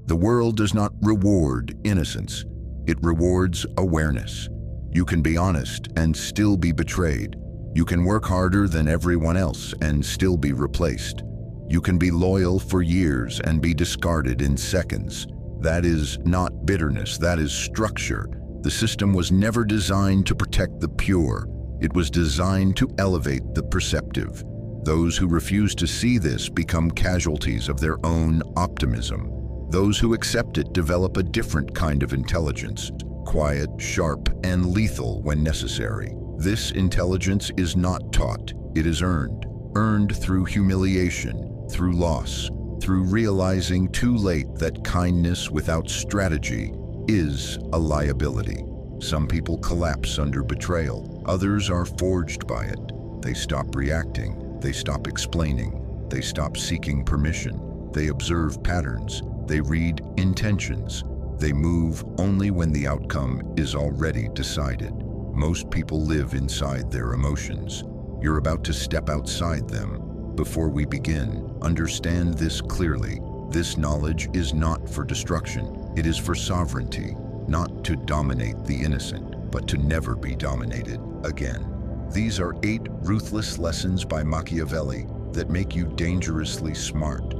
The world does not reward innocence. It rewards awareness. You can be honest and still be betrayed. You can work harder than everyone else and still be replaced. You can be loyal for years and be discarded in seconds. That is not bitterness, that is structure. The system was never designed to protect the pure. It was designed to elevate the perceptive. Those who refuse to see this become casualties of their own optimism. Those who accept it develop a different kind of intelligence, quiet, sharp, and lethal when necessary. This intelligence is not taught, it is earned. Earned through humiliation, through loss, through realizing too late that kindness without strategy is a liability. Some people collapse under betrayal. Others are forged by it. They stop reacting. They stop explaining. They stop seeking permission. They observe patterns. They read intentions. They move only when the outcome is already decided. Most people live inside their emotions. You're about to step outside them. Before we begin, understand this clearly. This knowledge is not for destruction. It is for sovereignty, not to dominate the innocent, but to never be dominated again. These are 8 ruthless lessons by Machiavelli that make you dangerously smart.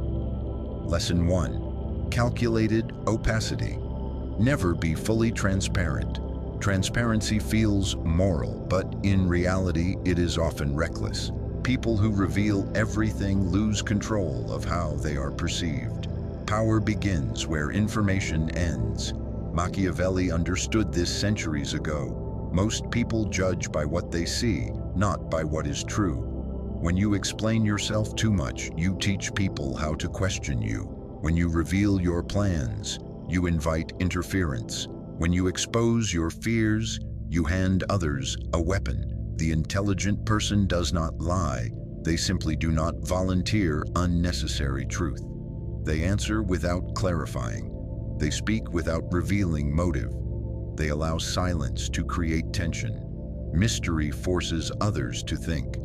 Lesson 1. Calculated opacity. Never be fully transparent. Transparency feels moral, but in reality, it is often reckless. People who reveal everything lose control of how they are perceived. Power begins where information ends. Machiavelli understood this centuries ago. Most people judge by what they see, not by what is true. When you explain yourself too much, you teach people how to question you. When you reveal your plans, you invite interference. When you expose your fears, you hand others a weapon. The intelligent person does not lie. They simply do not volunteer unnecessary truth. They answer without clarifying. They speak without revealing motive. They allow silence to create tension. Mystery forces others to think.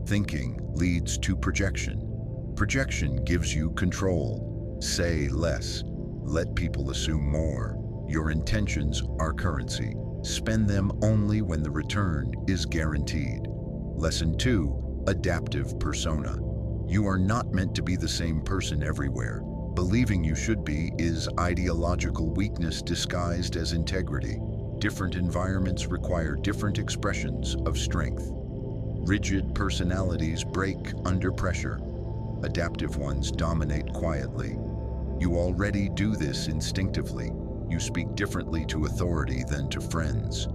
Thinking leads to projection. Projection gives you control. Say less. Let people assume more. Your intentions are currency. Spend them only when the return is guaranteed. Lesson 2. Adaptive persona. You are not meant to be the same person everywhere. Believing you should be is ideological weakness disguised as integrity. Different environments require different expressions of strength. Rigid personalities break under pressure. Adaptive ones dominate quietly. You already do this instinctively. You speak differently to authority than to friends.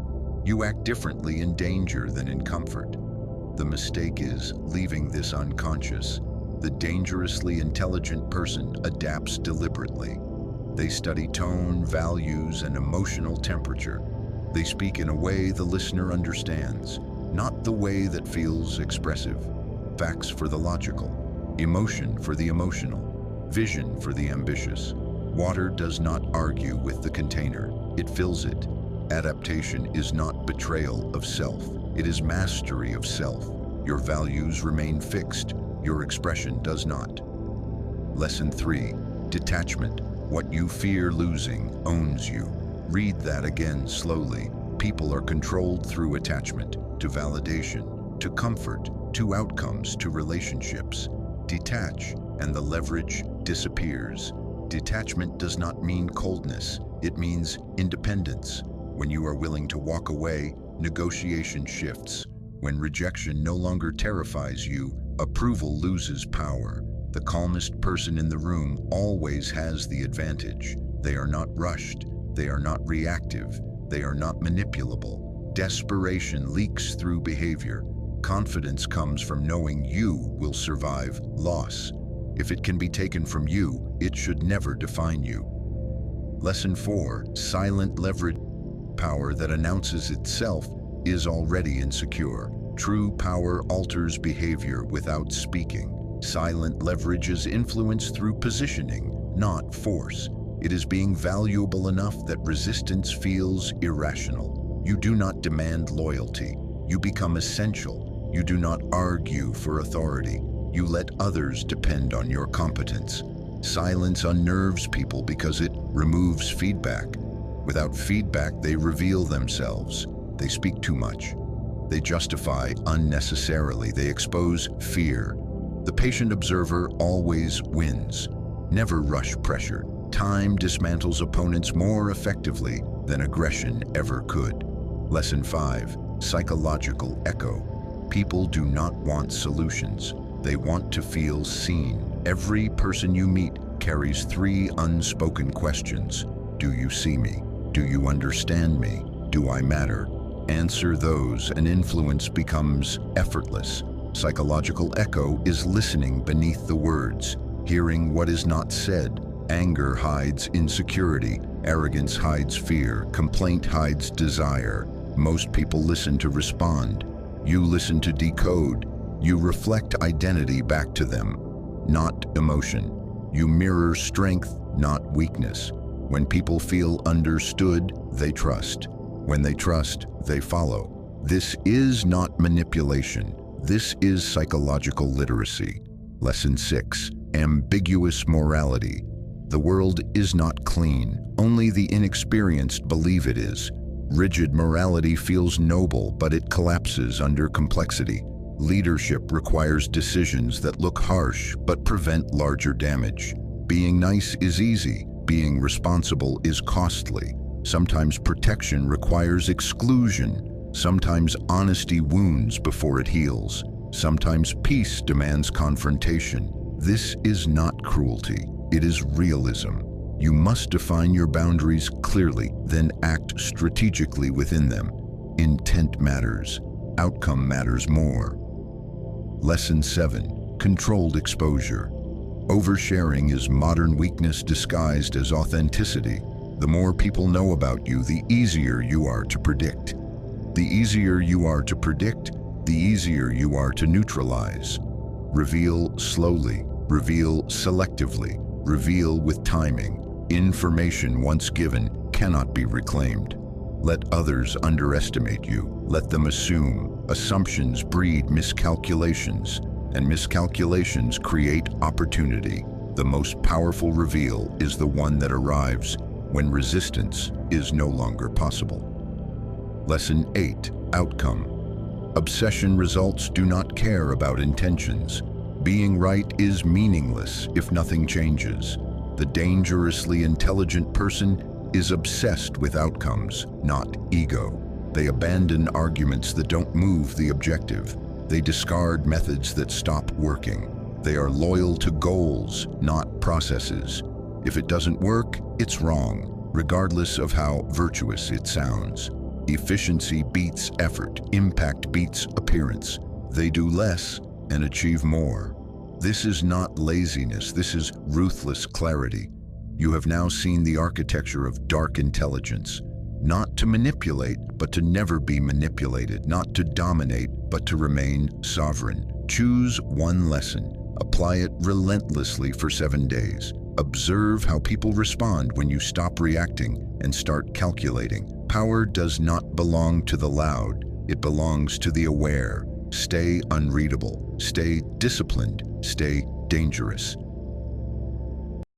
You act differently in danger than in comfort. The mistake is leaving this unconscious. The dangerously intelligent person adapts deliberately. They study tone, values, and emotional temperature. They speak in a way the listener understands, not the way that feels expressive. Facts for the logical, emotion for the emotional, vision for the ambitious. Water does not argue with the container, it fills it. Adaptation is not betrayal of self, it is mastery of self. Your values remain fixed, your expression does not. Lesson 3. Detachment. What you fear losing owns you. Read that again slowly. People are controlled through attachment, to validation, to comfort, to outcomes, to relationships. Detach, and the leverage disappears. Detachment does not mean coldness, it means independence. When you are willing to walk away, negotiation shifts. When rejection no longer terrifies you, approval loses power. The calmest person in the room always has the advantage. They are not rushed, they are not reactive, they are not manipulable. Desperation leaks through behavior. Confidence comes from knowing you will survive loss. If it can be taken from you, it should never define you. Lesson 4. Silent leverage. Power that announces itself is already insecure. True power alters behavior without speaking. Silent leverage is influence through positioning, not force. It is being valuable enough that resistance feels irrational. You do not demand loyalty. You become essential. You do not argue for authority. You let others depend on your competence. Silence unnerves people because it removes feedback. Without feedback, they reveal themselves. They speak too much. They justify unnecessarily. They expose fear. The patient observer always wins. Never rush pressure. Time dismantles opponents more effectively than aggression ever could. Lesson 5. Psychological echo. People do not want solutions. They want to feel seen. Every person you meet carries 3 unspoken questions. Do you see me? Do you understand me? Do I matter? Answer those and influence becomes effortless. Psychological echo is listening beneath the words, hearing what is not said. Anger hides insecurity, arrogance hides fear, complaint hides desire. Most people listen to respond. You listen to decode. You reflect identity back to them, not emotion. You mirror strength, not weakness. When people feel understood, they trust. When they trust, they follow. This is not manipulation. This is psychological literacy. Lesson 6. Ambiguous morality. The world is not clean. Only the inexperienced believe it is. Rigid morality feels noble, but it collapses under complexity. Leadership requires decisions that look harsh but prevent larger damage. Being nice is easy. Being responsible is costly. Sometimes protection requires exclusion. Sometimes honesty wounds before it heals. Sometimes peace demands confrontation. This is not cruelty. It is realism. You must define your boundaries clearly, then act strategically within them. Intent matters. Outcome matters more. Lesson 7. Controlled exposure. Oversharing is modern weakness disguised as authenticity. The more people know about you, the easier you are to predict. The easier you are to predict, the easier you are to neutralize. Reveal slowly. Reveal selectively. Reveal with timing. Information once given cannot be reclaimed. Let others underestimate you. Let them assume. Assumptions breed miscalculations, and miscalculations create opportunity. The most powerful reveal is the one that arrives when resistance is no longer possible. Lesson 8. Outcome. Obsession results do not care about intentions. Being right is meaningless if nothing changes. The dangerously intelligent person is obsessed with outcomes, not ego. They abandon arguments that don't move the objective. They discard methods that stop working. They are loyal to goals, not processes. If it doesn't work, it's wrong, regardless of how virtuous it sounds. Efficiency beats effort. Impact beats appearance. They do less and achieve more. This is not laziness. This is ruthless clarity. You have now seen the architecture of dark intelligence. Not to manipulate, but to never be manipulated. Not to dominate, but to remain sovereign. Choose one lesson. Apply it relentlessly for 7 days. Observe how people respond when you stop reacting and start calculating. Power does not belong to the loud. It belongs to the aware. Stay unreadable. Stay disciplined. Stay dangerous.